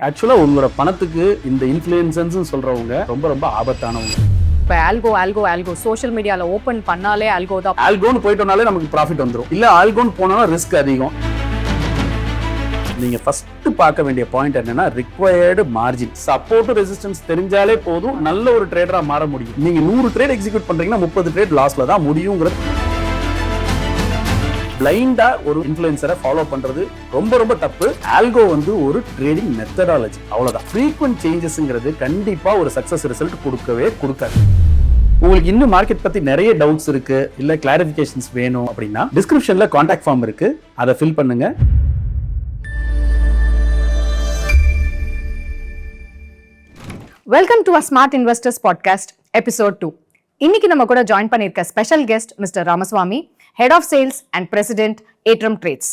ஆக்சுவலா உங்களோட பணத்துக்கு இந்த இன்ஃப்ளூயன்சர்ஸ் சொல்றவங்க ரொம்ப ரொம்ப ஆபத்தானவங்க. இப்போ ஆல்கோ சோஷியல் மீடியால ஓபன் பண்ணாலே ஆல்கோ தான். ஆல்கோன்னு போயிட்டோம்னாலே நமக்கு ப்ராஃபிட் வந்துடும். இல்ல ஆல்கோன்னு போனா ரிஸ்க் அதிகம். நீங்க ஃபர்ஸ்ட் பார்க்க வேண்டிய பாயிண்ட் என்னன்னா ரிக்வயர்டு மார்ஜின். சப்போர்ட் ரெசிஸ்டன்ஸ் தெரிஞ்சாலே போதும் நல்ல ஒரு ட்ரேடரா மாற முடியும். நீங்க 100 ட்ரேட் எக்ஸிக்யூட் பண்றீங்கன்னா 30 ட்ரேட் லாஸ்ல தான் முடியுங்கிறது. பிளைண்டா ஒரு இன்ஃப்ளூயன்சரை ஃபாலோ பண்றது ரொம்ப ரொம்ப தப்பு. ஆல்கோ ஒரு ட்ரேடிங் மெத்தடாலஜி, அவ்வளவுதான். ஃப்ரீக்வென்ட் சேஞ்சஸ்ங்கிறது கண்டிப்பா ஒரு சக்சஸ் ரிசல்ட் கொடுக்கவே கொடுக்காது. உங்களுக்கு இன்னும் மார்க்கெட் பத்தி நிறைய டவுட்ஸ் இருக்கு, இல்ல கிளாரிபிகேஷன்ஸ் வேணும் அப்படின்னா டிஸ்கிரிப்ஷன்ல கான்டாக்ட் ஃபார்ம் இருக்கு, அதை ஃபில் பண்ணுங்க. Welcome to a smart investors podcast episode 2. இன்னைக்கு நம்ம கூட ஜாயின் பண்ணிருக்க special guest mister Ramaswamy, head of sales and president Atrum trades.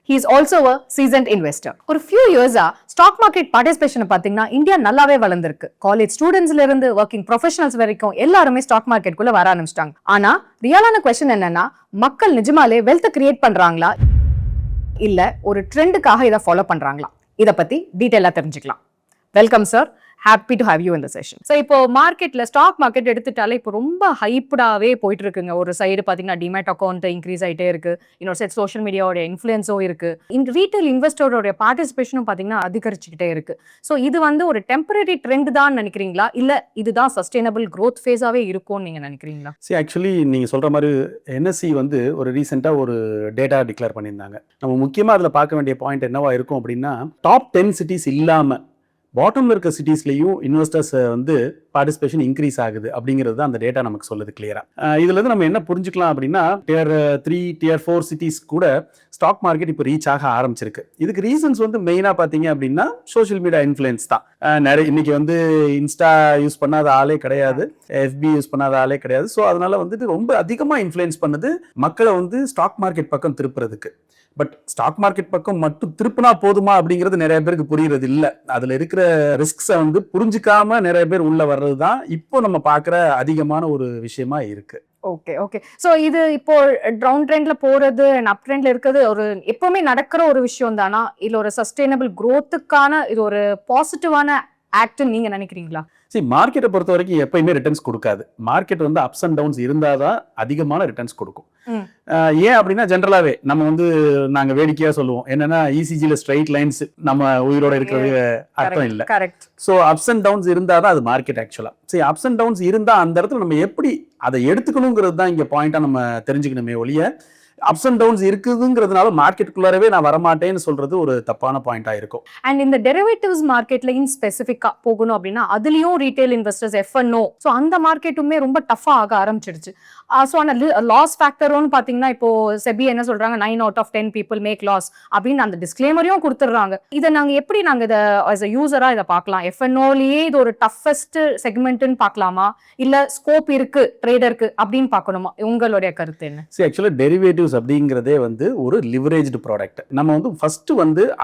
He is also a seasoned investor. ஒரு few years-ஆ ஸ்டாக் மார்க்கெட் பார்ட்டிசிபேஷனை பார்த்தீங்கன்னா இந்தியா நல்லாவே வளர்ந்துருக்கு. காலேஜ் ஸ்டூடெண்ட்ஸ்ல இருந்து ஒர்க்கிங் ப்ரொஃபஷனல்ஸ் வரைக்கும் எல்லாருமே ஸ்டாக் மார்க்கெட்டுக்குள்ள வர ஆரம்பிச்சிட்டாங்க. ஆனா ரியலான கொஸ்டின் என்னன்னா, மக்கள் நிஜமாலே வெல்த் கிரியேட் பண்றாங்களா இல்ல ஒரு ட்ரெண்டுக்காக இதை ஃபாலோ பண்றாங்களா? இதை பத்தி டீட்டெயிலா தெரிஞ்சுக்கலாம். Welcome sir, happy to have you in the session. So இப்போ மார்க்கெட்ல ஸ்டாக் மார்க்கெட் எடுத்துட்டாலே இப்போ ரொம்ப ஹைப்டாவே போயிட்டு இருக்குங்க. ஒரு சைடு பார்த்தீங்கன்னா டிமேட் அக்கௌண்ட் இன்க்ரீஸ் ஆகிட்டே இருக்கு, இன்னொரு சைடு சோஷியல் மீடியாவோட இன்ஃப்ளூயன்ஸும் இருக்கு, இந்த ரீட்டைல் இன்வெஸ்டரோட பார்ட்டிசிபேஷனும் பார்த்தீங்கன்னா அதிகரிச்சுக்கிட்டே இருக்கு. ஸோ இது ஒரு டெம்பரரி ட்ரெண்ட் தான் நினைக்கிறீங்களா, இல்ல இதுதான் சஸ்டைனபிள் க்ரோத் ஃபேஸாவே இருக்கும்னு நீங்க நினைக்கிறீங்களா? ஆக்சுவலி நீங்க சொல்ற மாதிரி என்எஸ்சி ஒரு ரீசெண்டா ஒரு டேட்டா டிக்ளேர் பண்ணியிருந்தாங்க. நம்ம முக்கியமா அதுல பார்க்க வேண்டிய பாயிண்ட் என்னவா இருக்கும் அப்படின்னா, டாப் 10 சிட்டிஸ் இல்லாம பாட்டம்ல இருக்க சிட்டிஸ்லயும் இன்வெஸ்டர்ஸ் பார்ட்டிசிபேஷன் இன்க்ரீஸ் ஆகுது அப்படிங்கிறது தான் அந்த டேட்டா நமக்கு சொல்லுது கிளியரா. இதுல இருந்து நம்ம என்ன புரிஞ்சுக்கலாம் அப்படின்னா, Tier 3 Tier 4 சிட்டிஸ் கூட ஸ்டாக் மார்க்கெட் இப்போ ரீச் ஆக ஆரம்பிச்சிருக்கு. இதுக்கு ரீசன்ஸ் மெயினா பாத்தீங்க அப்படின்னா சோஷியல் மீடியா இன்ஃப்ளூயன்ஸ் தான். நிறைய இன்னைக்கு இன்ஸ்டா யூஸ் பண்ணாத ஆளே கிடையாது, எஃபி யூஸ் பண்ணாத ஆளே கிடையாது. ஸோ அதனால ரொம்ப அதிகமா இன்ஃப்ளூயன்ஸ் பண்ணுது மக்களை ஸ்டாக் மார்க்கெட் பக்கம் திருப்புறதுக்கு. பட் ஸ்டாக் மார்க்கெட் பக்கம் மட்டும் திருப்பினா போதுமா அப்படிங்கிறது நிறைய பேருக்கு புரியுறது இல்ல. அதுல இருக்கிற ரிஸ்க்ஸை புரிஞ்சுக்காம நிறைய பேர் உள்ள வர்றதுதான் இப்போ நம்ம பாக்குற அதிகமான ஒரு விஷயமா இருக்கு. ஓகே. சோ இது இப்போ டவுன் ட்ரெண்ட்ல போறது அண்ட் அப் ட்ரெண்ட்ல இருக்கிறது ஒரு எப்பவுமே நடக்கிற ஒரு விஷயம் தானா, இல்ல ஒரு சஸ்டைனபிள் growth-க்கான இது ஒரு பாசிட்டிவான ஆக்ட்னு நீங்க நினைக்கிறீங்களா? மார்க்கெட்டை பொறுத்த வரைக்கும் எப்பயுமே ரிட்டர்ன்ஸ் கொடுக்காது. மார்க்கெட் அப்ஸ் அண்ட் டவுன்ஸ் இருந்தாதான் அதிகமான ரிட்டர்ன்ஸ் கொடுக்கும். ஏன் அப்படின்னா ஜென்ரலாவே நம்ம நாங்க வேடிக்கையா சொல்லுவோம் என்னன்னா, இசிஜில ஸ்ட்ரைட் லைன்ஸ் நம்ம உயிரோட இருக்கிறது அர்த்தம் இல்ல. சோ அப்ஸ் அண்ட் டவுன்ஸ் இருந்தாதான் அது மார்க்கெட். ஆக்சுவலா அப்ஸ் அண்ட் டவுன்ஸ் இருந்தா அந்த இடத்துல நம்ம எப்படி அதை எடுத்துக்கணுங்கிறது தான் இங்க பாயிண்டா நம்ம தெரிஞ்சுக்கணுமே ஒழிய, அப்ஸ் அண்ட் டவுன்ஸ் இருக்குதுங்கிறதுனால மார்க்கெட்டுக்குள்ளாரவே நான் வரமாட்டேன்னு சொல்றது ஒரு தப்பான பாயிண்டா இருக்கும். அண்ட் இந்த டெரிவேட்டிவ்ஸ் மார்க்கெட்ல இன் ஸ்பெசிஃபிக்கா போகணும் அப்படின்னா அதுலயும் ரீட்டைல் இன்வெஸ்டர்ஸ் எஃப்என்ஓ, ஸோ அந்த மார்க்கெட்டுமே ரொம்ப டஃபா ஆக ஆரம்பிச்சிடுச்சு. ஸோ அந்த லாஸ் ஃபேக்டர்னு பார்த்தீங்கன்னா இப்போ செபி என்ன சொல்றாங்க, 9 out of 10 people make loss அப்படின்னு அந்த டிஸ்க்ளைமரையும் கொடுத்துட்றாங்க. இதை இதை as a யூசரா இதை பார்க்கலாம்? எஃப்என்ஓலயே இது ஒரு டஃபஸ்ட் செக்மெண்ட்னு பார்க்கலாமா, இல்ல ஸ்கோப் இருக்கு ட்ரேடருக்கு அப்படின்னு பார்க்கணுமா? உங்களுடைய கருத்து என்ன? ஆக்சுவலா டெரிவேட்டிவ்ஸ் அப்படிங்கிறதே ஒரு லிவரேஜ்டு ப்ராடக்ட். நம்ம ஃபர்ஸ்ட்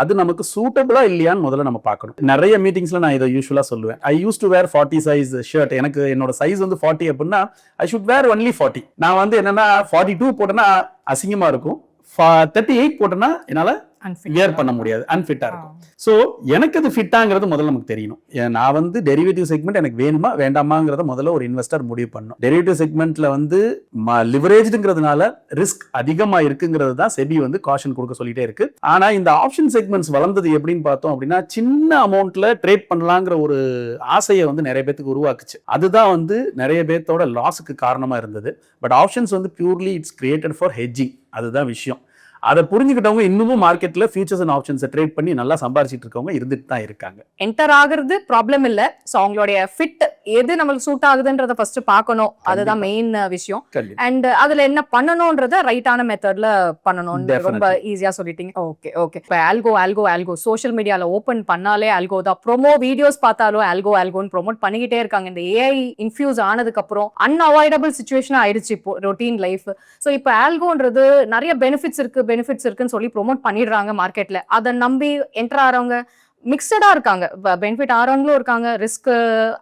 அது நமக்கு சூட்டபிளா இல்லையான்னு முதல்ல நம்ம பார்க்கணும். நிறைய மீட்டிங்ஸ்ல நான் இதை யூசுவலா சொல்லுவேன். I use to wear 40 size shirt. எனக்கு என்னோட சைஸ் 40 அப்படின்னா ஐ ஷுட் வேர் ஒன்லி 40. நான் என்னன்னா 42 போட்டேன்னா அசிங்கமா இருக்கும், 38 போட்டேன்னா என்னால வியர் பண்ண முடியாது, அன்ஃபிட்டா இருக்கும். சோ எனக்கு அது ஃபிட்டாங்கிறது முதல்ல நமக்கு தெரியணும். நான் டெரிவேட்டிவ் செக்மெண்ட் எனக்கு வேணுமா வேண்டாமாங்கிறத முதல்ல ஒரு இன்வெஸ்டர் முடிவு பண்ணணும். டெரிவேட்டிவ் செக்மெண்ட்ல லிவரேஜ்ங்கிறதுனால ரிஸ்க் அதிகமா இருக்குங்கிறது தான் செபி காஷன் கொடுக்க சொல்லிட்டே இருக்கு. ஆனா இந்த ஆப்ஷன் செக்மெண்ட்ஸ் வளர்ந்தது எப்படின்னு பார்த்தோம் அப்படின்னா, சின்ன அமௌண்ட்ல ட்ரேட் பண்ணலாங்கிற ஒரு ஆசையை நிறைய பேருக்கு உருவாக்குச்சு. அதுதான் நிறைய பேர்த்தோட லாஸுக்கு காரணமா இருந்தது. But options purely it's created for hedging. அதுதான் விஷயம். அதை புரிஞ்சுக்கிட்டவங்க இன்னமும் மார்க்கெட்ல ஃபியூச்சர்ஸ் அண்ட் ஆப்ஷன்ஸை ட்ரேட் பண்ணி நல்லா சம்பாதிச்சிட்டு இருக்கவங்க இருந்துட்டு தான் இருக்காங்க. என்டர் ஆகுறது ப்ராப்ளம் இல்ல, சோ அவங்களுடைய ஃபிட் எது நம்மளுக்கு சூட் ஆகுதுன்றத ஃபர்ஸ்ட் பார்க்கணும். அதுதான் மெயின் விஷயம். அண்ட் அதுல என்ன பண்ணணும்ன்றத ரைட்டான மெத்தட்ல பண்ணணும். ரொம்ப ஈஸியா சொல்லிட்டீங்க. ஓகே. இப்போ ஆல்கோ சோஷியல் மீடியால ஓபன் பண்ணாலே ஆல்கோ தான். ப்ரோமோ வீடியோஸ் பார்த்தாலும் ஆல்கோன்னு ப்ரோமோட் பண்ணிக்கிட்டே இருக்காங்க. இந்த ஏஐ இன்ஃபியூஸ் ஆனதுக்கு அப்புறம் அன்அவாய்டபிள் சிச்சுவேஷனா ஆயிடுச்சு இப்போ ரொட்டீன் லைஃப். சோ இப்போ ஆல்கோன்றது நிறைய பெனிஃபிட்ஸ் இருக்குன்னு சொல்லி ப்ரோமோட் பண்ணிடுறாங்க மார்க்கெட்ல. அதை நம்பி என்டர் ஆறவங்க மிக்சடா இருக்காங்க. பெனிஃபிட் ஆறவங்களும் இருக்காங்க, ரிஸ்க்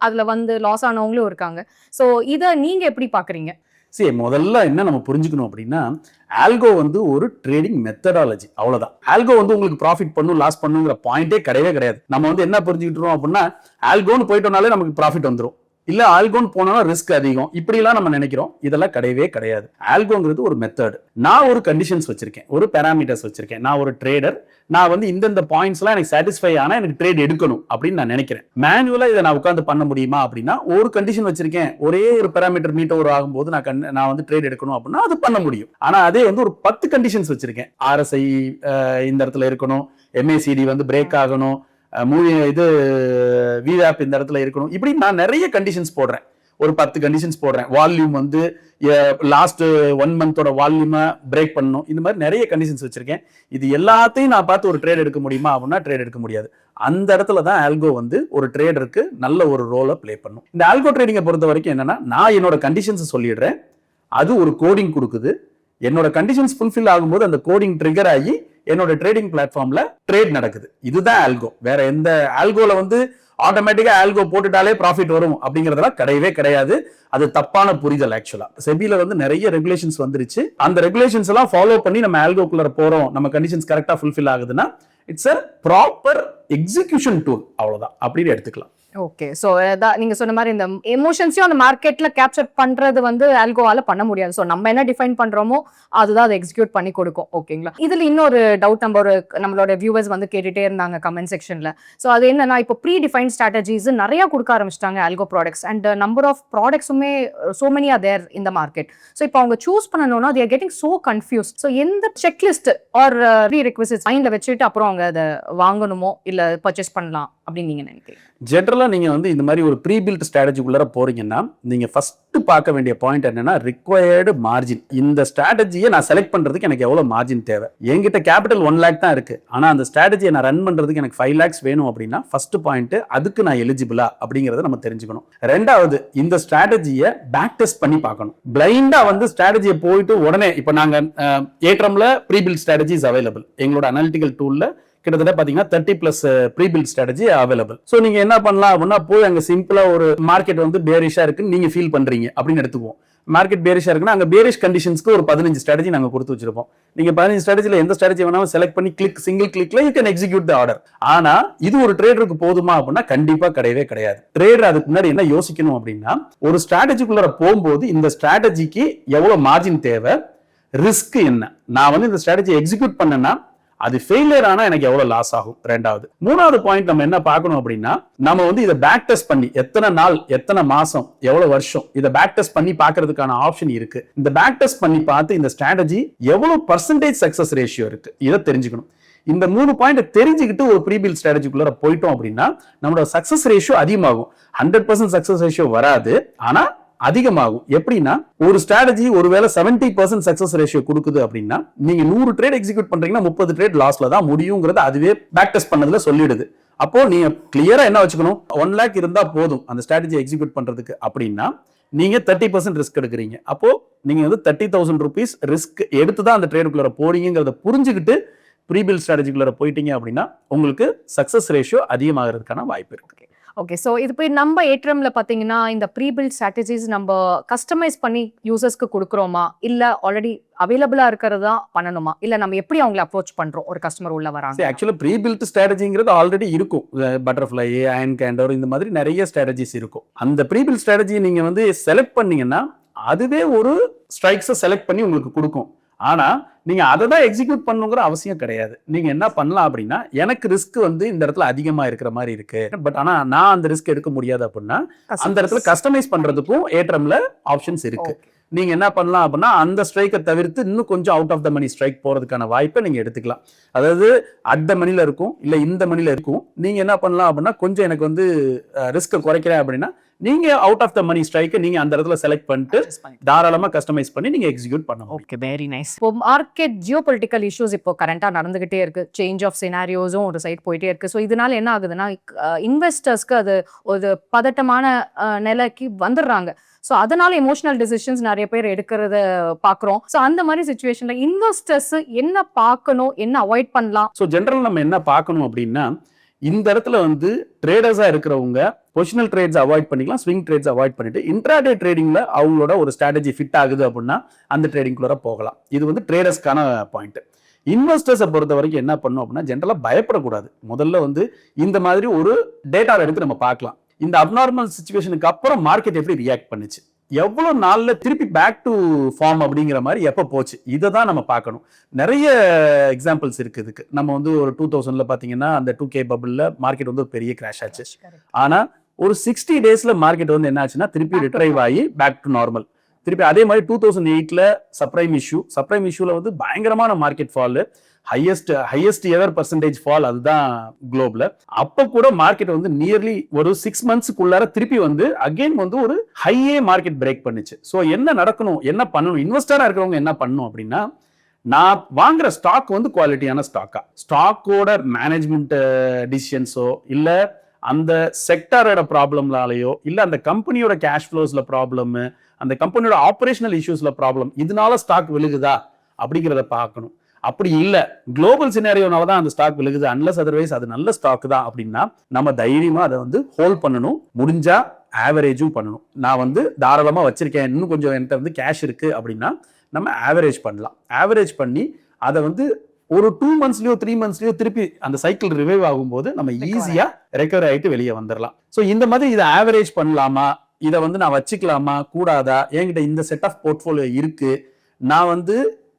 அதுல லாஸ் ஆனவங்களும் இருக்காங்க. சோ இத நீங்க எப்படி பாக்குறீங்க? சரி, முதல்ல என்ன நம்ம புரிஞ்சுக்கணும் அப்படின்னா, ஆல்கோ வந்து ஒரு ட்ரேடிங் மெத்தடாலஜி, அவ்வளவுதான். ஆல்கோ வந்து உங்களுக்கு ப்ராஃபிட் பண்ணும் லாஸ் பண்ணுங்கிற பாயிண்டே கிடையவே கிடையாது. நம்ம வந்து என்ன புரிஞ்சுக்கிட்டோம் அப்படின்னா, ஆல்கோன்னு போயிட்டோம்னாலே நமக்கு ப்ராஃபிட் வந்துடும், இல்ல ஆல்கோன் போனா ரிஸ்க் அதிகம், இப்படி எல்லாம் நம்ம நினைக்கிறோம். இதெல்லாம் கிடையவே கிடையாது. ஆல்கோங்கிறது ஒரு மெத்தட். நான் ஒரு கண்டிஷன்ஸ் வச்சிருக்கேன், ஒரு பாராமீட்டர்ஸ் வச்சிருக்கேன். நான் ஒரு ட்ரேடர், நான் வந்து இந்த பாயிண்ட்ஸ் எல்லாம் எனக்கு சாட்டிஸ்ஃபை ஆனா எனக்கு ட்ரேட் எடுக்கணும் அப்படின்னு நான் நினைக்கிறேன். மேனுவலா இதை நான் உட்கார்ந்து பண்ண முடியுமா அப்படின்னா, ஒரு கண்டிஷன் வச்சிருக்கேன், ஒரே ஒரு பாராமீட்டர் மீட் ஓவர் ஆகும்போது நான் வந்து ட்ரேட் எடுக்கணும் அப்படின்னா அது பண்ண முடியும். ஆனா அதே வந்து ஒரு 10 கண்டிஷன்ஸ் வச்சிருக்கேன். RSI இந்த இடத்துல இருக்கணும், MACD வந்து பிரேக் ஆகணும், இது VWAP இந்த இடத்துல இருக்கணும், இப்படி நான் நிறைய கண்டிஷன்ஸ் போடுறேன். ஒரு 10 கண்டிஷன்ஸ் போடுறேன். வால்யூம் வந்து லாஸ்ட் 1 மந்தோட வால்யூமை பிரேக் பண்ணணும், இந்த மாதிரி நிறைய கண்டிஷன்ஸ் வச்சிருக்கேன். இது எல்லாத்தையும் நான் பார்த்து ஒரு ட்ரேட் எடுக்க முடியுமா அப்படின்னா ட்ரேட் எடுக்க முடியாது. அந்த இடத்துல தான் ஆல்கோ வந்து ஒரு ட்ரேடருக்கு நல்ல ஒரு ரோலை பிளே பண்ணும். இந்த ஆல்கோ ட்ரேடிங்கை பொறுத்த வரைக்கும் என்னன்னா, நான் என்னோட கண்டிஷன்ஸ் சொல்லிடுறேன், அது ஒரு கோடிங் கொடுக்குது. என்னோட கண்டிஷன்ஸ் ஃபுல்ஃபில் ஆகும்போது அந்த கோடிங் ட்ரிகர் ஆகி என்னோட ட்ரேடிங் பிளாட்ஃபார்ம்ல ட்ரேட் நடக்குது. இதுதான் ஆல்கோ. வேற எந்த ஆல்கோல வந்து ஆட்டோமேட்டிக்கா ஆல்கோ போட்டுட்டாலே ப்ராஃபிட் வரும் அப்படிங்கறதெல்லாம் கிடையவே கிடையாது. அது தப்பான புரிதல். ஆக்சுவலா செபில வந்து நிறைய ரெகுலேஷன்ஸ் வந்துருச்சு. அந்த ரெகுலேஷன்ஸ் எல்லாம் ஃபாலோ பண்ணி நம்ம ஆல்கோக்குள்ள போறோம், நம்ம கண்டிஷன்ஸ் கரெக்டா ஃபுல்ஃபில் ஆகுதுன்னா it's a proper execution tool, அவ்வளவுதான் அப்படின்னு எடுத்துக்கலாம். ஓகே, ஸோ நீங்க சொன்ன மாதிரி இந்த எமோஷன்ஸையும் அந்த மார்க்கெட்ல கேப்சர் பண்றது வந்து ஆல்கோவால பண்ண முடியாது. ஸோ நம்ம என்ன டிஃபைன் பண்றோமோ அதுதான் அதை எக்ஸிக்யூட் பண்ணி கொடுக்கும். ஓகேங்களா? இதுல இன்னொரு டவுட் நம்மளோட வியூவர்ஸ் வந்து கேட்டுட்டே இருந்தாங்க கமெண்ட் செக்ஷன்ல. ஸோ அது என்னன்னா, இப்போ ப்ரீ டிஃபைன் ஸ்ட்ராட்டஜிஸ் நிறைய கொடுக்க ஆரம்பிச்சிட்டாங்க algo products, and number of ப்ராடக்ட்ஸுமே so many are there in the market. So இப்போ அவங்க சூஸ் பண்ணணும்னா they are getting so confused. So எந்த செக்லிஸ்ட் ஆர் ப்ரீ ரெக்விசிட்ஸ் மைண்ட்ல வச்சுட்டு அப்புறம் அவங்க அதை வாங்கணுமோ இல்ல பர்ச்சேஸ் பண்ணலாம் அப்படின்னு நீங்க நினைக்கிறீங்க? ஜென்ரலா நீங்க வந்து இந்த மாதிரி ஒரு ப்ரீ பில்ட் ஸ்ட்ராட்டஜிக்குள்ள போறீங்கன்னா, நீங்க ஃபர்ஸ்ட் பார்க்க வேண்டிய பாயிண்ட் என்னன்னா, ரிக்வயர்டு மார்ஜின். இந்த ஸ்ட்ராட்டஜியை நான் செலக்ட் பண்றதுக்கு எனக்கு எவ்வளவு மார்ஜின் தேவை? என்கிட்ட கேபிட்டல் 1 lakh தான் இருக்கு, ஆனா அந்த ஸ்ட்ராட்டஜியை நான் ரன் பண்றதுக்கு எனக்கு 5 lakhs வேணும் அப்படின்னா ஃபர்ஸ்ட் பாயிண்ட் அதுக்கு நான் எலிஜிபிளா அப்படிங்கறத நம்ம தெரிஞ்சுக்கணும். ரெண்டாவது, இந்த ஸ்ட்ராட்டஜியை பேக் டெஸ்ட் பண்ணி பார்க்கணும். பிளைண்டா வந்து ஸ்ட்ராட்டஜியை போயிட்டு உடனே, இப்போ நாங்க ஏட்ரம்ல ப்ரீ பில்ட் ஸ்ட்ராட்டஜிஸ் அவைலபிள், எங்களோட அனாலிட்டிக்கல் டூல்ல கிட்டத்தட்ட பாத்தீங்கன்னா 30+ pre built strategy available. So நீங்க என்ன பண்ணலாம் அப்படின்னா, போய் அங்க சிம்பிளா ஒரு மார்க்கெட் வந்து பேரிஷா இருக்குன்னு நீங்க ஃபீல் பண்றீங்க அப்படின்னு எடுத்துக்குவோம். மார்க்கெட் பேரிஷா இருக்குன்னா அங்க பேரிஷ் கண்டிஷன்ஸ்க்கு ஒரு 15 ஸ்ட்ராட்டஜி நாங்க கொடுத்து வச்சிருப்போம். நீங்க 15 ஸ்ட்ராட்டஜில எந்த ஸ்ட்ராட்டஜி வேணாலும் செலக்ட் பண்ணி சிங்கிள் கிளிக்ல you can execute the order. ஆனா இது ஒரு ட்ரேடருக்கு போதுமா அப்படின்னா கண்டிப்பா கிடையவே கிடையாது. ட்ரேடர் அதுக்கு முன்னாடி என்ன யோசிக்கணும் அப்படின்னா, ஒரு ஸ்ட்ராட்டஜிக்குள்ள போகும்போது இந்த ஸ்ட்ராட்டஜிக்கு எவ்வளவு மார்ஜின் தேவை, ரிஸ்க் என்ன, நான் வந்து இந்த ஸ்ட்ராட்டஜி எக்ஸிக்யூட் பண்ணேன்னா அது ஃபெயிலியர் ஆனா எனக்கு எவ்வளவு லாஸ் ஆகும். ரெண்டாவது, மூணாவது பாயிண்ட் நம்ம என்ன பார்க்கணும் அப்படின்னா, நம்ம வந்து இதை பேக் டெஸ்ட் பண்ணி எத்தனை நாள், எத்தனை மாசம், எவ்வளவு வருஷம் இதை பேக் டெஸ்ட் பண்ணி பார்க்கிறதுக்கான ஆப்ஷன் இருக்கு. இந்த பேக் டெஸ்ட் பண்ணி பார்த்து இந்த ஸ்ட்ராட்டஜி எவ்வளவு பர்சன்டேஜ் சக்சஸ் ரேஷியோ இருக்கு இதை தெரிஞ்சுக்கணும். இந்த 3 பாயிண்ட் தெரிஞ்சுக்கிட்டு ஒரு ப்ரீ பில்ட் ஸ்ட்ராட்டஜிக்குள்ள போயிட்டோம் அப்படின்னா நம்மளோட சக்சஸ் ரேஷியோ அதிகமாகும். 100% சக்சஸ் ரேஷியோ வராது, ஆனா அதிகமாகும். எப்படின்னா, ஒரு ஸ்ட்ராட்டஜி ஒருவேளை 70% சக்சஸ் ரேஷியோ கொடுக்குது அப்படின்னா, நீங்க 100 ட்ரேட் எக்ஸிக்யூட் பண்றீங்கன்னா 30 ட்ரேட் லாஸ்ல தான் முடியுங்கிறது அதுவே பேக் டெஸ்ட் பண்ணதுல சொல்லிடுது. அப்போ நீங்க கிளியரா என்ன வச்சுக்கணும், 1 lakh இருந்தா போதும் அந்த ஸ்ட்ராட்டஜி எக்ஸிக்யூட் பண்றதுக்கு அப்படின்னா நீங்க 30% ரிஸ்க் எடுக்கிறீங்க. அப்போ நீங்க வந்து 30,000 rupees ரிஸ்க் எடுத்து தான் அந்த ட்ரேடுக்குள்ள போறீங்கிறத புரிஞ்சுக்கிட்டு ப்ரீ பில்ட் ஸ்ட்ராட்டஜிக்குள்ள போயிட்டீங்க அப்படின்னா உங்களுக்கு சக்சஸ் ரேஷியோ அதிகமாகிறதுக்கான வாய்ப்பு இருக்கு. ஓகே, ஸோ இது போய் நம்ம ஏட்ரம்ல பார்த்தீங்கன்னா இந்த ப்ரீ பில்ட் ஸ்ட்ராட்டஜிஸ் நம்ம கஸ்டமைஸ் பண்ணி யூசர்ஸ்க்கு கொடுக்குறோமா, இல்லை ஆல்ரெடி அவைலபிளா இருக்கிறதா பண்ணணுமா, இல்லை நம்ம எப்படி அவங்களை அப்ரோச் பண்றோம் ஒரு கஸ்டமர் உள்ள வராங்க? ஆக்சுவலா ப்ரீ பில்ட் ஸ்ட்ராட்டஜிங்கிறது ஆல்ரெடி இருக்கும். பட்டர்ஃப்ளை, அயன் கேண்டர், இந்த மாதிரி நிறைய ஸ்ட்ராட்டஜிஸ் இருக்கும். அந்த ப்ரீ பில்ட் ஸ்ட்ராட்டஜி நீங்க வந்து செலக்ட் பண்ணீங்கன்னா அதுவே ஒரு ஸ்ட்ரைக்ஸை செலக்ட் பண்ணி உங்களுக்கு கொடுக்கும். ஆனா நீங்க அதை தான் எக்ஸிக்யூட் பண்ணுங்கிற அவசியம் கிடையாது. நீங்க என்ன பண்ணலாம் அப்படின்னா, எனக்கு ரிஸ்க் வந்து இந்த இடத்துல அதிகமா இருக்கிற மாதிரி இருக்கு, பட் ஆனா நான் அந்த ரிஸ்க் எடுக்க முடியாது அப்படின்னா அந்த இடத்துல கஸ்டமைஸ் பண்றதுக்கும் ஏட்ரம்ல ஆப்ஷன்ஸ் இருக்கு. நீங்க என்ன பண்ணலாம் அப்படின்னா, அந்த ஸ்ட்ரைக்கை தவிர்த்து இன்னும் கொஞ்சம் out of the money strike போறதுக்கான வாய்ப்பை நீங்க எடுத்துக்கலாம். அதாவது அட் த மணில இருக்கும், இல்ல இந்த மணில இருக்கும். நீங்க என்ன பண்ணலாம் அப்படின்னா, கொஞ்சம் எனக்கு வந்து ரிஸ்க் குறைக்கிறேன் அப்படின்னா நீங்க அவுட் ஆஃப் த மணி ஸ்ட்ரைக்கை நீங்க அந்த இடத்துல செலக்ட் பண்ணிட்டு தாராளமா கஸ்டமைஸ் பண்ணி நீங்க எக்ஸிக்யூட் பண்ணலாம். Okay, very nice. இப்போ மார்க்கெட் ஜியோபொலிட்டிக்கல் இஷ்யூஸ் இப்போ கரண்டா நடந்துகிட்டே இருக்கு, சேஞ்ச் ஆஃப் சினாரியோஸும் ஒரு சைட் போயிட்டே இருக்கு. ஸோ இதனால என்ன ஆகுதுன்னா, இன்வெஸ்டர்ஸ்க்கு அது ஒரு பதட்டமான நிலைக்கு வந்துடுறாங்க. ஸோ அதனால எமோஷனல் டிசிஷன்ஸ் நிறைய பேர் எடுக்கிறத பார்க்குறோம். ஸோ அந்த மாதிரி சுச்சுவேஷன்ல இன்வெஸ்டர்ஸ் என்ன பார்க்கணும், என்ன அவாய்ட் பண்ணலாம்? ஸோ ஜென்ரல் நம்ம என்ன பார்க்கணும் அப்படின்னா, இந்த இடத்துல வந்து ட்ரேடர்ஸா இருக்கிறவங்க பொசிஷனல் ட்ரேட்ஸ் அவாய்ட் பண்ணிக்கலாம், ஸ்விங் ட்ரேட்ஸ் அவாய்ட் பண்ணிட்டு இன்ட்ராடே ட்ரேடிங்ல அவங்களோட ஒரு ஸ்ட்ராட்டஜி ஃபிட் ஆகுது அப்படின்னா அந்த ட்ரேடிங்குள்ள போகலாம். இது வந்து ட்ரேடர்ஸ்க்கான பாயிண்ட். இன்வெஸ்டர்ஸை பொறுத்த வரைக்கும் என்ன பண்ணும் அப்படின்னா ஜென்ரலா பயப்படக்கூடாது. முதல்ல வந்து இந்த மாதிரி ஒரு டேட்டாவை எடுத்து நம்ம பார்க்கலாம். இந்த அப்நார்மல் சிச்சுவேஷனுக்கு அப்புறம் மார்க்கெட் எப்படி ரியாக்ட் பண்ணுச்சு, எவ்வளவு நாள்ல திருப்பி பேக் டு ஃபார்ம் அப்படிங்கிற மாதிரி எப்ப போச்சு, இதை தான் நம்ம பார்க்கணும். நிறைய எக்ஸாம்பிள்ஸ் இருக்கு இதுக்கு. நம்ம வந்து ஒரு 2000ல பாத்தீங்கன்னா அந்த 2K பபிள்ல மார்க்கெட் வந்து ஒரு பெரிய கிராஷ் ஆச்சு. ஆனா ஒரு 60 டேஸ்ல மார்க்கெட் வந்து என்ன ஆச்சுன்னா திருப்பி ரிட்ரைவ் ஆகி பேக் டு நார்மல். திருப்பி அதே மாதிரி 2008ல சப்ரைம் இஷ்யூல வந்து பயங்கரமான market fall, highest ever percentage fall, அதுதான் குளோப்ல. அப்ப கூட மார்க்கெட் வந்து நியர்லி ஒரு 6 மந்த்ஸ்க்குள்ளார திருப்பி வந்து அகைன் வந்து ஒரு ஹையே மார்க்கெட் பிரேக் பண்ணுச்சு. ஸோ என்ன நடக்கணும், என்ன பண்ணணும், இன்வெஸ்டரா இருக்கிறவங்க என்ன பண்ணணும் அப்படின்னா, நான் வாங்குற ஸ்டாக் வந்து குவாலிட்டியான ஸ்டாக்கோட மேனேஜ்மெண்ட் டிசிஷன்ஸோ இல்ல அந்த செக்டரோட ப்ராப்ளம்லாலேயோ இல்ல அந்த கம்பெனியோட கேஷ் ஃப்ளோஸ்ல ப்ராப்ளம், அந்த கம்பெனியோட ஆபரேஷனல் இஷ்யூஸ்ல ப்ராப்ளம், இதனால ஸ்டாக் விழுகுதா அப்படிங்கிறத பார்க்கணும். அப்படி இல்ல குளோபல் சினாரியோனால தான் அந்த ஸ்டாக் விழுகுது, அன்லஸ் அதர்வைஸ் அது நல்ல ஸ்டாக் தான் அப்படின்னா நம்ம தைரியமா அதை வந்து ஹோல்ட் பண்ணணும். முடிஞ்சா ஆவரேஜும் பண்ணணும். நான் வந்து தாராளமா வச்சிருக்கேன், இன்னும் கொஞ்சம் என்கிட்ட வந்து கேஷ் இருக்கு அப்படின்னா நம்ம ஆவரேஜ் பண்ணலாம். ஆவரேஜ் பண்ணி அதை வந்து ஒரு 2 மந்த்ஸ்லயோ 3 மந்த்ஸ்லயோ திருப்பி அந்த சைக்கிள் ரிவைவ் ஆகும்போது நம்ம ஈஸியா ரெக்கவர் ஆயிட்டு வெளியே வந்துடலாம். ஸோ இந்த மாதிரி இதை ஆவரேஜ் பண்ணலாமா, இதை வந்து நான் வச்சுக்கலாமா கூடாதா, என்கிட்ட இந்த செட் ஆஃப் போர்ட்ஃபோலியோ இருக்கு, நான் வந்து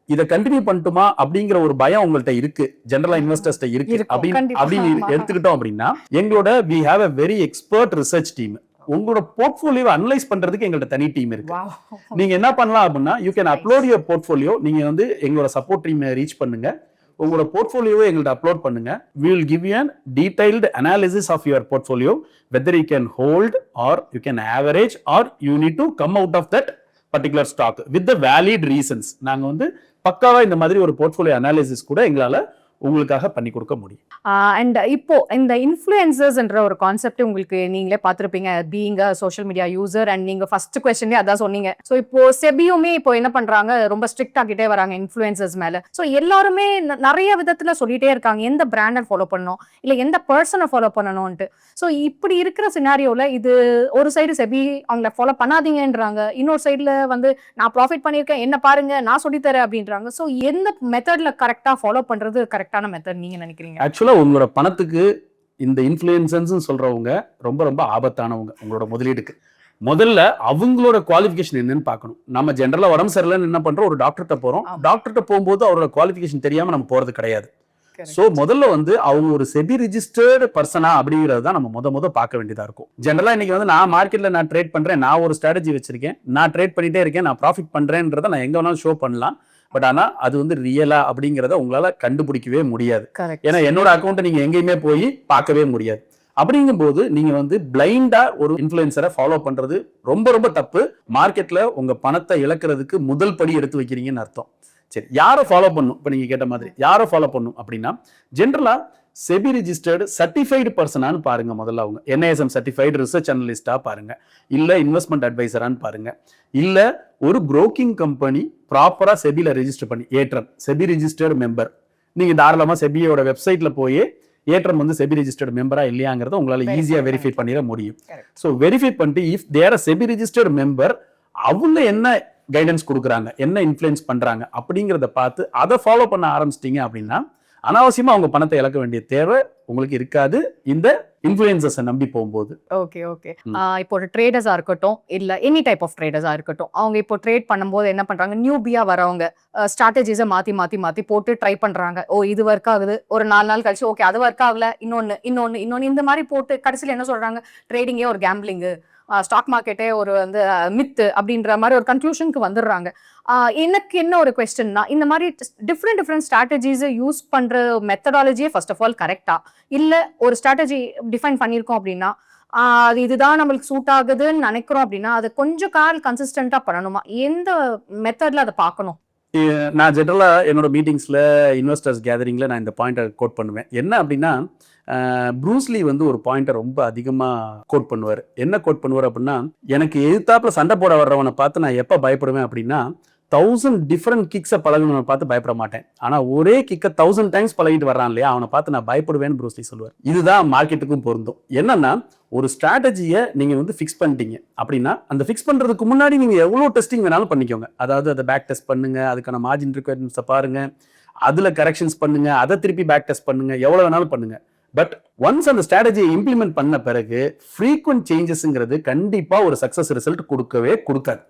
இதை கண்டினியூ பண்ணட்டுமா அப்படிங்கிற ஒரு பயம் உங்கள்கிட்ட இருக்கு, ஜெனரலா இன்வெஸ்டர்ஸ்ட இருக்கு அப்படின்னு எடுத்துக்கிட்டோம் அப்படின்னா எங்களோட we have a very expert research team. உங்களோட போர்ட்ஃபோலியோ அனலைஸ் பண்றதுக்கு எங்கள்ட்ட தனி டீம் இருக்கு. நீங்க என்ன பண்ணலாம் அப்படின்னா you can upload your portfolio. நீங்க வந்து எங்களோட சப்போர்ட் டீம் ரீச் பண்ணுங்க, உங்களோட போர்ட்ஃபோலியோவை எங்கள்ட்ட அப்லோட் பண்ணுங்க. we will give you a detailed analysis of your portfolio whether you can hold or you can average or you need to come out of that particular stock with the valid reasons. நாங்க வந்து பக்காவா இந்த மாதிரி ஒரு portfolio analysis கூட எங்களால உங்களுக்காக பண்ணி கொடுக்க முடியும். அண்ட் இப்போ இந்த இன்ஃப்ளூயன்சர்ஸ்ன்ற ஒரு கான்செப்ட் உங்களுக்கு நீங்களே பார்த்துருப்பீங்க, being a social media user, and நீங்க ஃபர்ஸ்ட் கொஸ்டின்லேயே அதான் சொன்னீங்க. ஸோ இப்போ செபியுமே இப்போ என்ன பண்றாங்க, ரொம்ப ஸ்ட்ரிக்ட் ஆகிட்டே வராங்க இன்ஃப்ளூயன்சர்ஸ் மேல. ஸோ எல்லாருமே நிறைய விதத்துல சொல்லிட்டே இருக்காங்க எந்த பிராண்டை ஃபாலோ பண்ணணும் இல்ல எந்த பர்சனை ஃபாலோ பண்ணணும்ட்டு. ஸோ இப்படி இருக்கிற சினாரியோல இது ஒரு சைடு செபி அவங்கள ஃபாலோ பண்ணாதீங்கன்றாங்க, இன்னொரு சைடுல வந்து நான் ப்ராஃபிட் பண்ணியிருக்கேன் என்ன பாருங்க நான் சொல்லித்தரேன் அப்படின்றாங்க. ஸோ எந்த மெத்தட்ல கரெக்டா ஃபாலோ பண்றது கரெக்டான மெத்தட் நீங்க நினைக்கிறீங்க? ஆக்சுவலா உங்களோட பணத்துக்கு இந்த இன்ஃப்ளூயன்சர்ஸ் சொல்றவங்க ரொம்ப ரொம்ப ஆபத்தானவங்க. உங்களோட முதலீடுக்கு முதல்ல அவங்களோட குவாலிஃபிகேஷன் என்னன்னு பார்க்கணும். நம்ம ஜென்ரலா உடம்பு சரியில்லைன்னு என்ன பண்றோம், ஒரு டாக்டர்கிட்ட போறோம், டாக்டர்கிட்ட போகும்போது அவரோட குவாலிஃபிகேஷன் தெரியாம நம்ம போறது கிடையாது. சோ முதல்ல வந்து அவங்க ஒரு செபி ரிஜிஸ்டர்டு பர்சனா அப்படிங்கறது தான் நம்ம முத பார்க்க வேண்டியதா இருக்கும். ஜெனரலா இன்னைக்கு வந்து நான் மார்க்கெட்ல நான் ட்ரேட் பண்றேன், நான் ஒரு ஸ்ட்ராட்டஜி வச்சிருக்கேன், நான் ட்ரேட் பண்ணிட்டே இருக்கேன், நான் ப்ராஃபிட் பண்றேன்றதை நான் எங்க வேணாலும் ஷோ பண்ணலாம். பட் ஆனா அது வந்து ரியலா அப்படிங்கறத உங்களால கண்டுபிடிக்கவே முடியாது. ஏன்னா என்னோட அக்கௌண்ட் நீங்க எங்கேயுமே போய் பார்க்கவே முடியாது. அப்படிங்கும்போது நீங்க வந்து பிளைண்டா ஒரு இன்ஃப்ளூயன்சரை ஃபாலோ பண்றது ரொம்ப ரொம்ப தப்பு. மார்க்கெட்ல உங்க பணத்தை இழக்கிறதுக்கு முதல் படி எடுத்து வைக்கிறீங்கன்னு அர்த்தம். சரி, யாரை ஃபாலோ பண்ணும்? இப்போ நீங்க கேட்ட மாதிரி யாரை ஃபாலோ பண்ணும் அப்படின்னா ஜென்ரலா செபி ரிஜிஸ்டர்டு சர்டிஃபைடு பர்சனான்னு பாருங்க. முதல்ல அவங்க NISM சர்டிஃபைடு ரிசர்ச் அனலிஸ்டா பாருங்க, இல்ல இன்வெஸ்ட்மெண்ட் அட்வைசரான்னு பாருங்க, இல்ல ஒரு புரோக்கிங் கம்பெனி ப்ராப்பரா செபில ரெஜிஸ்டர் பண்ணி ஏற்றம் செபி ரிஜிஸ்டர்டு மெம்பர். நீங்க தாராளமா செபியோட வெப்சைட்ல போய் ஏற்றம் வந்து செபி ரிஜிஸ்டர்டு மெம்பரா இல்லையாங்கிறத உங்களால ஈஸியா வெரிஃபை பண்ணிட முடியும். ஸோ வெரிஃபை பண்ணிட்டு if they're SEBI registered member அவங்க என்ன கைடன்ஸ் கொடுக்குறாங்க, என்ன இன்ஃப்ளூயன்ஸ் பண்றாங்க அப்படிங்கிறத பார்த்து அதை ஃபாலோ பண்ண ஆரம்பிச்சிட்டீங்க அப்படின்னா அனாவசியமா அவங்க பணத்தை இழக்க வேண்டிய தேவை உங்களுக்கு இருக்காது இந்த இன்ஃப்ளூயன்சர்ஸை நம்பி போகும்போது. ஓகே. இப்போ ஒரு ட்ரேடர்ஸா இருக்கட்டும் இல்ல எனி டைப் ஆஃப் ட்ரேடர்ஸா இருக்கட்டும், அவங்க இப்போ ட்ரேட் பண்ணும்போது என்ன பண்றாங்க, நியூபியா வரவங்க ஸ்ட்ராட்டஜிஸை மாத்தி போட்டு ட்ரை பண்றாங்க. ஓ இது ஒர்க் ஆகுது, ஒரு 4 நாள் கழிச்சு ஓகே அது ஒர்க் ஆகல, இன்னொன்னு இந்த மாதிரி போட்டு கடைசியில் என்ன சொல்றாங்க, ட்ரேடிங்கே ஒரு கேம்பிளிங்கு, ஸ்டாக் மார்க்கெட்டே ஒரு வந்து மித்து அப்படின்ற மாதிரி ஒரு கன்க்ளூஷனுக்கு வந்துடுறாங்க. எனக்கு என்ன ஒரு கொஸ்டின்னா, இந்த மாதிரி டிஃப்ரெண்ட் ஸ்ட்ராட்டஜிஸை யூஸ் பண்ற மெத்தடாலஜியே ஃபர்ஸ்ட் ஆஃப் ஆல் கரெக்டா, இல்ல ஒரு ஸ்ட்ராட்டஜி டிஃபைன் பண்ணியிருக்கோம் அப்படின்னா அது இதுதான் நம்மளுக்கு சூட் ஆகுதுன்னு நினைக்கிறோம் அப்படின்னா அது கொஞ்சம் கன்சிஸ்டண்டா பண்ணணுமா, எந்த மெத்தட்ல அதை பார்க்கணும்? நான் ஜென்ரலா என்னோட மீட்டிங்ஸ்ல இன்வெஸ்டர்ஸ் கேதரிங்ல நான் இந்த பாயிண்டை கோட் பண்ணுவேன். என்ன அப்படின்னா ப்ரூஸ்லி வந்து ஒரு பாயிண்டை ரொம்ப அதிகமா கோட் பண்ணுவார். என்ன கோட் பண்ணுவார் அப்படின்னா, எனக்கு எதிர்த்தாப்புல சண்டை போட வர்றவனை பார்த்து நான் எப்ப பயப்படுவேன் அப்படின்னா 1000 டிஃப்ரெண்ட் கிக்ஸை பழகணும்னு பார்த்து பயப்பட மாட்டேன். ஆனா ஒரே கிக்கை 1000 டைம்ஸ் பழகிட்டு வர்றான் இல்லையா, அவனை பார்த்து நான் பயப்படுவேன்னு ப்ரூஸ்லி சொல்லுவார். இதுதான் மார்க்கெட்டுக்கும் பொருந்தும். என்னன்னா, ஒரு ஸ்ட்ராட்டஜியை நீங்க வந்து ஃபிக்ஸ் பண்ணிட்டீங்க அப்படின்னா, அந்த ஃபிக்ஸ் பண்றதுக்கு முன்னாடி நீங்க எவ்வளவு டெஸ்டிங் வேணாலும் பண்ணிக்கோங்க. அதாவது அதை பேக் டெஸ்ட் பண்ணுங்க, அதுக்கான மார்ஜின் ரிக்வயர்மெண்ட்ஸை பாருங்க, அதுல கரெக்ஷன்ஸ் பண்ணுங்க, அதை திருப்பி பேக் டெஸ்ட் பண்ணுங்க, எவ்வளவு வேணாலும் பண்ணுங்க. பட் ஒன்ஸ் அந்த ஸ்ட்ராட்டஜியை இம்ப்ளிமெண்ட் பண்ண பிறகு ஃப்ரீக்வெண்ட் சேஞ்சஸ்ங்கிறது கண்டிப்பா ஒரு சக்சஸ் ரிசல்ட் கொடுக்கவே கொடுக்காது.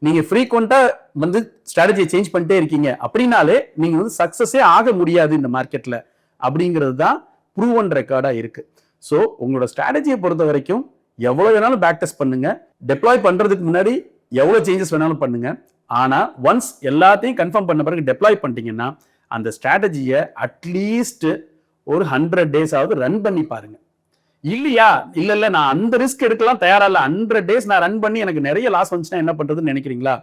நீங்க ஃப்ரீக்வெண்டா வந்து ஸ்ட்ராட்டஜியை சேஞ்ச் பண்ணிட்டே இருக்கீங்க அப்படின்னாலே நீங்க வந்து சக்சஸே ஆக முடியாது இந்த மார்க்கெட்ல அப்படிங்கிறது தான் ப்ரூவன் ரெக்கார்டா இருக்கு. ஸோ உங்களோட ஸ்ட்ராட்டஜியை பொறுத்த வரைக்கும் எவ்வளவு வேணாலும் பேக் டெஸ்ட் பண்ணுங்க, டெப்ளாய் பண்றதுக்கு முன்னாடி எவ்வளவு சேஞ்சஸ் வேணாலும் பண்ணுங்க. ஆனா ஒன்ஸ் எல்லாத்தையும் கன்ஃபார்ம் பண்ண பிறகு டெப்ளாய் பண்ணிட்டீங்கன்னா அந்த ஸ்ட்ராட்டஜியை அட்லீஸ்ட் ஒரு 100 days ஆவது ரன் பண்ணி பாருங்க. இல்லையா, இல்ல நான் அந்த ரிஸ்க் எடுக்கலாம் தயாரா இல்ல, 100 days நான் ரன் பண்ணி எனக்கு நிறைய லாஸ் வந்துச்சுன்னா என்ன பண்றதுன்னு நினைக்கிறீங்களா?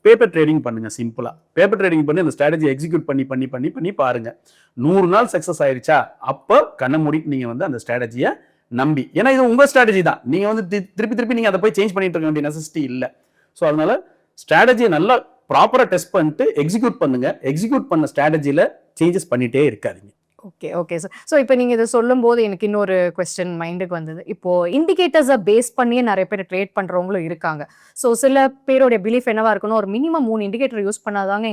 பேப்பர் ட்ரேடிங் பண்ணுங்க. சிம்பிளா பேப்பர் ட்ரேடிங் பண்ணி அந்த ஸ்ட்ராட்டஜி எக்ஸிக்யூட் பண்ணி பாருங்க. 100 நாள் சக்சஸ் ஆயிடுச்சா, அப்போ கண்ண மூடிட்டு நீங்க வந்து அந்த ஸ்ட்ராட்டஜியை நம்பி, ஏன்னா இது உங்க ஸ்ட்ராட்டஜி தான், நீங்க வந்து திருப்பி நீங்க அதை போய் சேஞ்ச் பண்ணிட்டு இருக்க வேண்டிய நெசசிட்டி இல்லை. ஸோ அதனால ஸ்ட்ராட்டஜியை நல்லா ப்ராப்பரா டெஸ்ட் பண்ணிட்டு எக்ஸிக்யூட் பண்ணுங்க. எக்ஸிக்யூட் பண்ண ஸ்ட்ராட்டஜியில சேஞ்சஸ் பண்ணிட்டே இருக்காதீங்க. Okay sir. ஸோ இப்போ நீங்கள் இதை சொல்லும்போது எனக்கு இன்னொரு கொஸ்டின் மைண்டுக்கு வந்தது. இப்போ இண்டிகேட்டர்ஸை பேஸ் பண்ணியே நிறைய பேர் ட்ரேட் பண்ணுறவங்களும் இருக்காங்க. ஸோ சில பேருடைய பிலீஃப் என்னவா இருக்குன்னா, ஒரு மினிமம் 3 இண்டிகேட்டர் யூஸ் பண்ணாதாங்க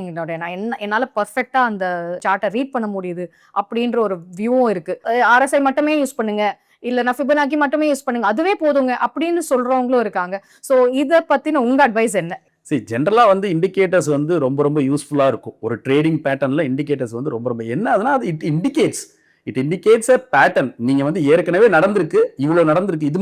என்னால் பர்ஃபெக்டாக அந்த சார்ட்டை ரீட் பண்ண முடியுது அப்படின்ற ஒரு வியூவும் இருக்கு. RSI மட்டுமே யூஸ் பண்ணுங்க, இல்லைனா ஃபிபனாக்கி மட்டுமே யூஸ் பண்ணுங்க, அதுவே போதுங்க அப்படின்னு சொல்றவங்களும் இருக்காங்க. ஸோ இதை பத்தின உங்க அட்வைஸ் என்ன? ஜென்ரலா வந்து இண்டிகேட்டர்ஸ் வந்து ரொம்ப யூஸ்ஃபுல்லா இருக்கும். ஒரு ட்ரேடிங் பேட்டர்ன்ல இண்டிகேட்டர்ஸ் வந்து ரொம்ப என்ன அதுனா, அது இட் இண்டிகேட்ஸ் a பேட்டர்ன். நீங்க வந்து ஏற்கனவே நடந்திருக்கு, இவ்வளவு நடந்திருக்கு, இது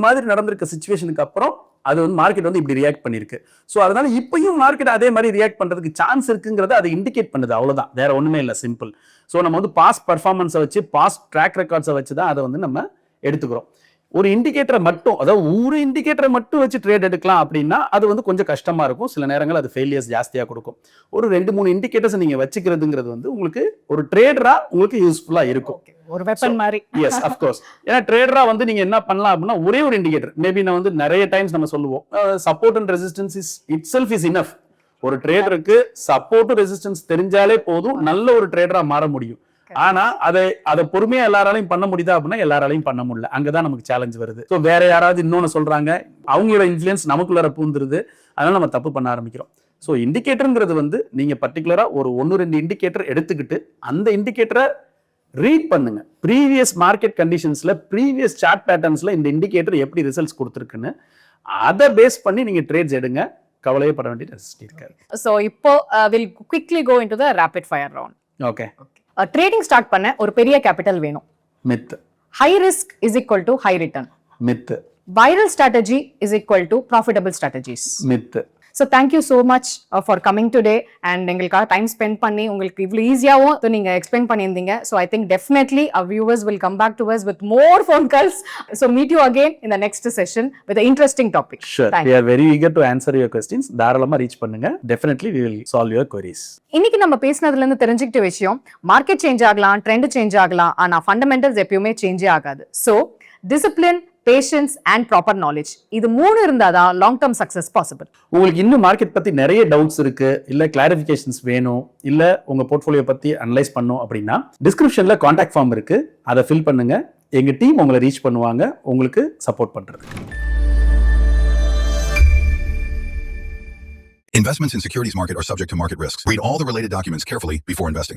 மாதிரி நடந்திருக்க சிச்சுவேஷனுக்கு அப்புறம் அது வந்து மார்க்கெட் வந்து இப்படி ரியாக்ட் பண்ணிருக்கு. ஸோ அதனால இப்பயும் மார்க்கெட் அதே மாதிரி ரியாக்ட் பண்றதுக்கு சான்ஸ் இருக்குங்கிறத அது இண்டிகேட் பண்ணுது, அவ்வளவுதான், வேற ஒண்ணுமே இல்லை, சிம்பிள். ஸோ நம்ம வந்து பாஸ்ட் பர்ஃபார்மன்ஸை வச்சு, பாஸ்ட் ட்ராக் ரெக்கார்ட்ஸை வச்சு தான் அதை வந்து நம்ம எடுத்துக்கிறோம். ஒரு இண்டிகேட்டரை மட்டும், அதாவது ஒரு இண்டிகேட்டரை மட்டும் வச்சு ட்ரேட் எடுக்கலாம் அப்படின்னா அது வந்து கொஞ்சம் கஷ்டமா இருக்கும். சில நேரங்கள் அது ஃபெயிலியர்ஸ் ஜாஸ்தியா கொடுக்கும். ஒரு 2-3 இண்டிகேட்டர்ஸ் நீங்க வச்சுக்கிறதுங்கிறது வந்து உங்களுக்கு ஒரு ட்ரேடரா உங்களுக்கு யூஸ்ஃபுல்லா இருக்கும். ஒரு வெப்பன் மாதிரி. Yes, of course. ஏன்னா ட்ரேடரா வந்து நீங்க என்ன பண்ணலாம் அப்படின்னா, ஒரே ஒரு இண்டிகேட்டர், மேபி நான் வந்து நிறைய டைம்ஸ் நம்ம சொல்லுவோம், support and resistance itself is enough. ஒரு ட்ரேடருக்கு சப்போர்ட் ரெசிஸ்டன்ஸ் தெரிஞ்சாலே போதும், நல்ல ஒரு ட்ரேடரா மாற முடியும். ஆனா அதை பொறுமையா எல்லாராலையும் பண்ண முடியுதா அப்படின்னா எல்லாராலையும் பண்ண முடியல. அங்கதான் நமக்கு சேலஞ்ச் வருது. ஸோ வேற யாராவது இன்னொன்னு சொல்றாங்க, அவங்களோட இன்ஃப்ளூயன்ஸ் நமக்குள்ளார பூந்துருது, அதனால நம்ம தப்பு பண்ண ஆரம்பிக்கிறோம். ஸோ இண்டிகேட்டருங்கிறது வந்து நீங்க பர்டிகுலரா ஒரு 1-2 இண்டிகேட்டர் எடுத்துக்கிட்டு அந்த இண்டிகேட்டரை ரீட் பண்ணுங்க. ப்ரீவியஸ் மார்க்கெட் கண்டிஷன்ஸ்ல, ப்ரீவியஸ் சார்ட் பேட்டர்ன்ஸ்ல இந்த இண்டிகேட்டர் எப்படி ரிசல்ட்ஸ் கொடுத்துருக்குன்னு அதை பேஸ் பண்ணி நீங்க ட்ரேட்ஸ் எடுங்க. கவலையே பட வேண்டிய நெசசிட்டி இருக்காது. ஸோ இப்போ will quickly go into the rapid fire round. Okay. Trading start பண்ண ஒரு பெரிய கேபிட்டல் வேணும். Myth. High risk is equal to high return. Myth. Viral strategy is equal to profitable strategies. Myth. So thank you so much for coming today and எங்களுக்காக time spend பண்ணி உங்களுக்கு இவ்வளோ ஈஸியாகவும் நீங்கள் எக்ஸ்பிளைன் பண்ணியிருந்தீங்க. So I think definitely our viewers will come back to us with more phone calls. So meet you again in the next session with interesting topic. Sure. We are very eager to answer your questions. தாராளமா reach பண்ணுங்க. Definitely we will solve your queries. இன்னைக்கு நம்ம பேசினதுல இருந்து தெரிஞ்சுக்கிட்ட விஷயம், market change ஆகலாம், trend change ஆகலாம், ஆனா ஃபண்டமெண்டல்ஸ் எப்பயுமே சேஞ்சே ஆகாது. So discipline, patience and proper knowledge, இது 3 இருந்தாதான் லாங் டர்ம் சக்சஸ் பாசிபிள். உங்களுக்கு இன்னும் மார்க்கெட் பத்தி நிறைய டவுட்ஸ் இருக்கு, இல்ல கிளாரிஃபிகேஷன்ஸ் வேணும், இல்ல உங்க போர்ட்ஃபோலியோ பத்தி அனலைஸ் பண்ணும் அப்படின்னா டிஸ்கிரிப்ஷன்ல கான்டாக்ட் ஃபார்ம் இருக்கு, அதை ஃபில் பண்ணுங்க. எங்க டீம் உங்களை ரீச் பண்ணுவாங்க உங்களுக்கு சப்போர்ட் பண்றதுக்கு. Investments in securities market are subject to market risks. Read all the related documents carefully before investing.